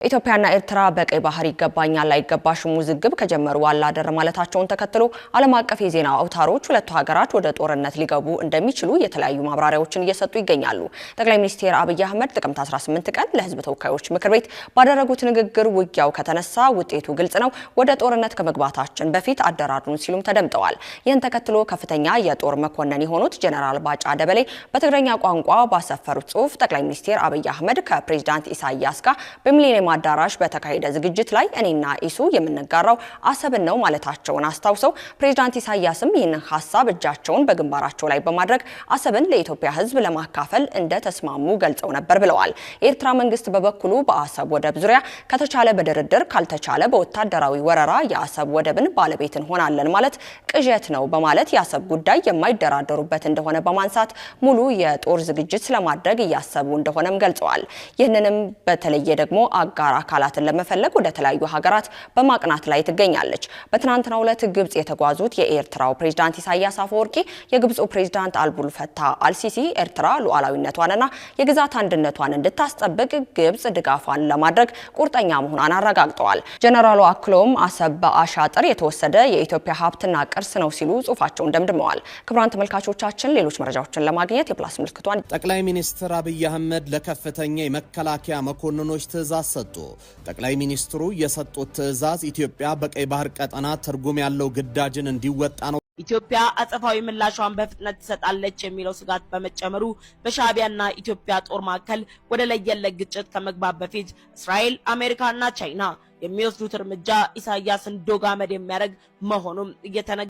ኢትዮጵያና ኤርትራ በቀይ ባህር ይገባኛል አይገባሽም ውዝግብ ከጀመሩ አላደር ማለታቸውን ተከትሎ ዓለም አቀፍ የዜና አውታሮች ሁለቱ ሀገራት ወደ ጦርነት ሊገቡ እንደሚችሉ የተለያዩ ማብራሪያዎችን እየሰጡ ይገኛሉ። ጠቅላይ ሚኒስትር አብይ አህመድ ጥቅምት 18 ቀን ለሕዝብ ተወካዮች ምክር ቤት ባደረጉት ንግግር ውጊያው ከተነሳ ውጤቱ ግልጽ ነው፣ ወደ ጦርነት ከመግባታችን በፊት አደራድሩን ሲሉም ተደምጠዋል። ይህን ተከትሎ ከፍተኛ የጦር መኮንን የሆኑት ጀነራል ባጫ ደበሌ በትግረኛ ቋንቋ ባሰፈሩት ጽሑፍ ጠቅላይ ሚኒስትር አብይ አህመድ ከፕሬዝዳንት ኢሳያስ ጋር በሚሊኒየም አዳራሽ በተካሄደ ዝግጅት ላይ እኔና ኢሱ የምንጋራው አሰብን ነው ማለታቸውን አስታውሰው ፕሬዝዳንት ኢሳያስም ይህንን ሐሳብ እጃቸውን በግንባራቸው ላይ በማድረግ አሰብን ለኢትዮጵያ ሕዝብ ለማካፈል እንደተስማሙ ገልጸው ነበር ብለዋል። የኤርትራ መንግስት በበኩሉ በአሰብ ወደብ ዙሪያ ከተቻለ በድርድር ካልተቻለ በወታደራዊ ወረራ የአሰብ ወደብን ባለቤት እንሆናለን ማለት ቅዠት ነው በማለት የአሰብ ጉዳይ የማይደራደሩበት እንደሆነ በማንሳት ሙሉ የጦር ዝግጅት ስለማድረግ እያሰቡ እንደሆነም ገልጸዋል። ይህንንም በተለየ ደግሞ አጋር አካላትን ለመፈለግ ወደ ተለያዩ ሀገራት በማቅናት ላይ ትገኛለች። በትናንትናው ዕለት ግብጽ የተጓዙት የኤርትራው ፕሬዝዳንት ኢሳያስ አፈወርቂ የግብጹ ፕሬዝዳንት አልቡልፈታ አልሲሲ ኤርትራ ሉዓላዊነቷንና የግዛት አንድነቷን እንድታስጠብቅ ግብጽ ድጋፏን ለማድረግ ቁርጠኛ መሆኗን አረጋግጠዋል። ጀነራሉ አክሎም አሰብ በአሻጥር የተወሰደ የኢትዮጵያ ሀብትና ቅርስ ነው ሲሉ ጽሑፋቸውን ደምድመዋል። ክቡራን ተመልካቾቻችን ሌሎች መረጃዎችን ለማግኘት የፕላስ ምልክቷን ጠቅላይ ሚኒስትር አብይ አህመድ ለከፍተኛ የመከላከያ መኮንኖች ትዕዛዝ ሰጡ። ጠቅላይ ሚኒስትሩ የሰጡት ትዕዛዝ ኢትዮጵያ በቀይ ባህር ቀጠና ትርጉም ያለው ግዳጅን እንዲወጣ ነው። ኢትዮጵያ አጸፋዊ ምላሿን በፍጥነት ትሰጣለች የሚለው ስጋት በመጨመሩ በሻዕቢያና ኢትዮጵያ ጦር መካከል ወደ ለየለት ግጭት ከመግባት በፊት እስራኤል፣ አሜሪካና ቻይና የሚወስዱት እርምጃ ኢሳያስን ዶግ አመድ የሚያደርግ መሆኑም እየተነገረ